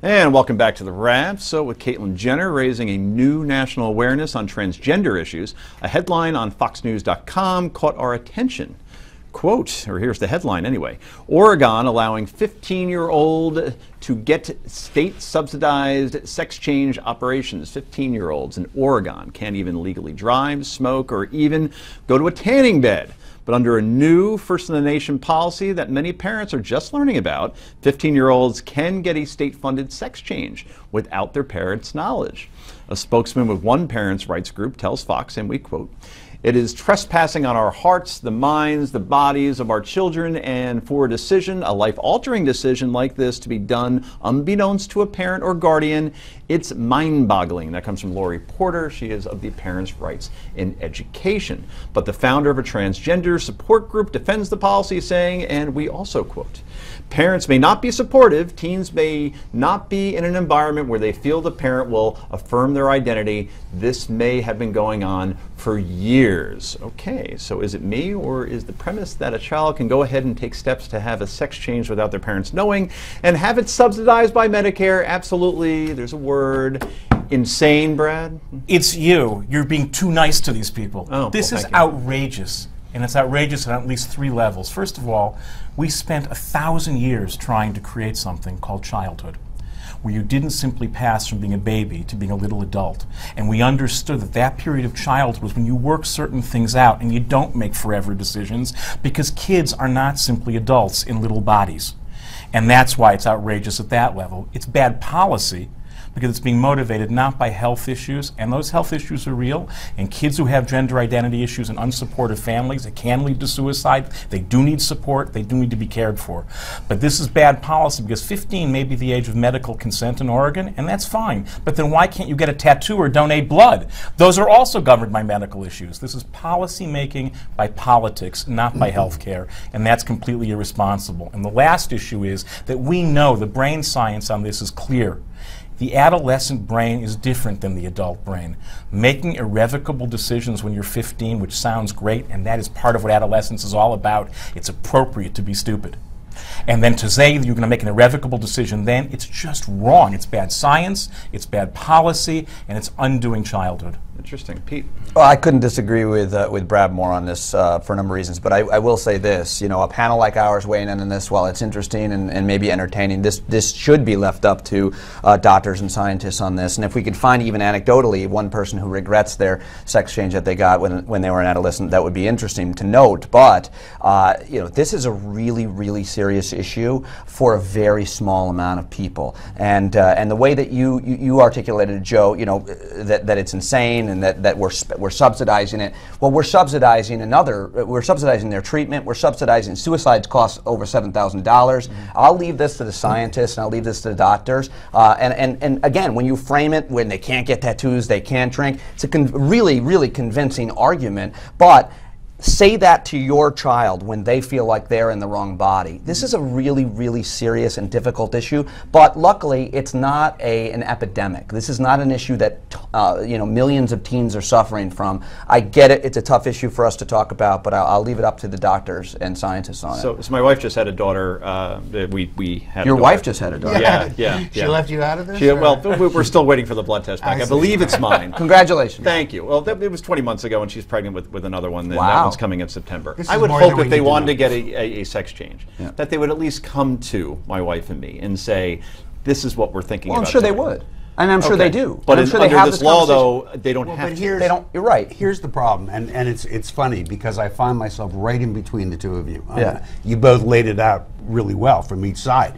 And welcome back to the Wrap. So with Caitlyn Jenner raising a new national awareness on transgender issues, a headline on foxnews.com caught our attention. Quote, or here's the headline anyway, Oregon allowing 15-year-old to get state-subsidized sex change operations. 15-year-olds in Oregon can't even legally drive, smoke, or even go to a tanning bed. But under a new first-in-the-nation policy that many parents are just learning about, 15-year-olds can get a state-funded sex change without their parents' knowledge. A spokesman with one parents' rights group tells Fox, and we quote, "It is trespassing on our hearts, the minds, the bodies of our children, and for a decision, a life-altering decision like this to be done unbeknownst to a parent or guardian, it's mind-boggling." That comes from Lori Porter. She is of the Parents' Rights in Education. But the founder of a transgender support group defends the policy, saying, and we also quote, "Parents may not be supportive, teens may not be in an environment where they feel the parent will affirm their identity. This may have been going on for years." Okay, so is it me, or is the premise that a child can go ahead and take steps to have a sex change without their parents knowing and have it subsidized by Medicare? Absolutely, there's a word. Insane, Brad? It's you. You're being too nice to these people. Oh, this well, is outrageous. And it's outrageous on at least 3 levels. First of all, we spent 1,000 years trying to create something called childhood, where you didn't simply pass from being a baby to being a little adult. And we understood that that period of childhood was when you work certain things out and you don't make forever decisions, because kids are not simply adults in little bodies. And that's why it's outrageous at that level. It's bad policy, because it's being motivated not by health issues, and those health issues are real, and kids who have gender identity issues in unsupportive families, it can lead to suicide. They do need support, they do need to be cared for. But this is bad policy, because 15 may be the age of medical consent in Oregon, and that's fine. But then why can't you get a tattoo or donate blood? Those are also governed by medical issues. This is policy making by politics, not by health care, and that's completely irresponsible. And the last issue is that we know the brain science on this is clear. The adolescent brain is different than the adult brain. Making irrevocable decisions when you're 15, which sounds great, and that is part of what adolescence is all about, it's appropriate to be stupid. And then to say that you're going to make an irrevocable decision then, it's just wrong. It's bad science, it's bad policy, and it's undoing childhood. Interesting. Pete? Well, I couldn't disagree with Brad more on this for a number of reasons, but I will say this, you know, a panel like ours weighing in on this, while it's interesting and maybe entertaining, this should be left up to doctors and scientists on this. And if we could find even anecdotally one person who regrets their sex change that they got when they were an adolescent, that would be interesting to note. But, you know, this is a really, really serious issue for a very small amount of people. And the way that you articulated, Joe, you know, that it's insane and that we're subsidizing it. Well, we're subsidizing we're subsidizing their treatment. We're subsidizing suicides cost over $7,000. I'll leave this to the scientists and I'll leave this to the doctors. And again, when you frame it, when they can't get tattoos, they can't drink, it's a really, really convincing argument. But say that to your child when they feel like they're in the wrong body. This is a really, really serious and difficult issue, but luckily it's not an epidemic. This is not an issue that you know, millions of teens are suffering from. I get it, it's a tough issue for us to talk about, but I'll leave it up to the doctors and scientists on it. So my wife just had a daughter. We had Your a daughter. wife just had a daughter? Yeah. She left you out of this? Well, we're still waiting for the blood test back. I believe it's mine. Congratulations. Thank you. Well, it was 20 months ago, and she's pregnant with another one. And Wow. that one's coming in September. I would hope if they wanted to get a sex change, that they would at least come to my wife and me and say, this is what we're thinking about. Well, I'm sure they would. And I'm sure they do. But I'm sure under they have this law, though, they don't have to. They don't. You're right. Here's the problem, and it's funny because I find myself right in between the two of you. Yeah. You both laid it out really well from each side.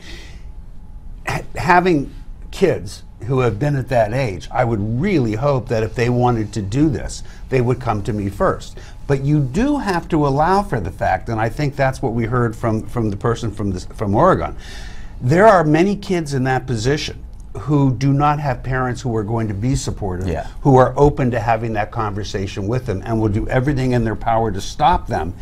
Having kids who have been at that age, I would really hope that if they wanted to do this, they would come to me first. But you do have to allow for the fact, and I think that's what we heard from the person from Oregon. There are many kids in that position who do not have parents who are going to be supportive, who are open to having that conversation with them and will do everything in their power to stop them.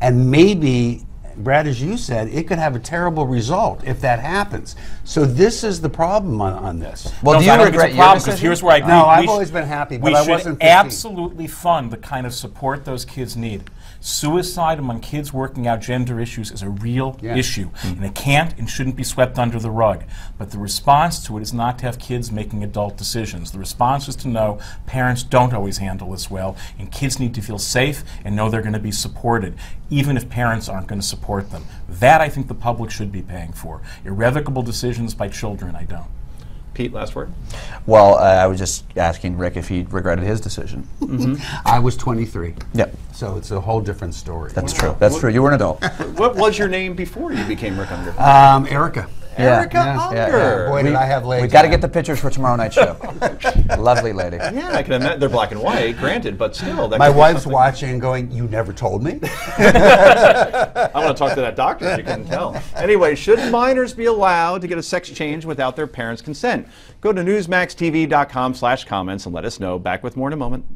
And maybe, Brad, as you said, it could have a terrible result if that happens. So this is the problem on this. Well, do you regret your decision? Here's where I agree. No, I've always been happy, but I wasn't 15. We should absolutely fund the kind of support those kids need. Suicide among kids working out gender issues is a real issue, and it can't and shouldn't be swept under the rug. But the response to it is not to have kids making adult decisions. The response is to know parents don't always handle this well, and kids need to feel safe and know they're going to be supported, even if parents aren't going to support them. That I think the public should be paying for. Irrevocable decisions by children, I don't. Pete, last word? Well, I was just asking Rick if he regretted his decision. I was 23. Yep. So it's a whole different story. That's true. That's true. You were an adult. What was your name before you became Rick Unger? Erica. Erica Yeah. Unger. Boy, did I have legs. We got to get the pictures for tomorrow night's show. Lovely lady. Yeah, I can imagine. They're black and white, granted, but still. That My could be wife's something. watching and going, "You never told me." I want to talk to that doctor if you couldn't tell. Anyway, should minors be allowed to get a sex change without their parents' consent? Go to newsmaxtv.com/comments and let us know. Back with more in a moment.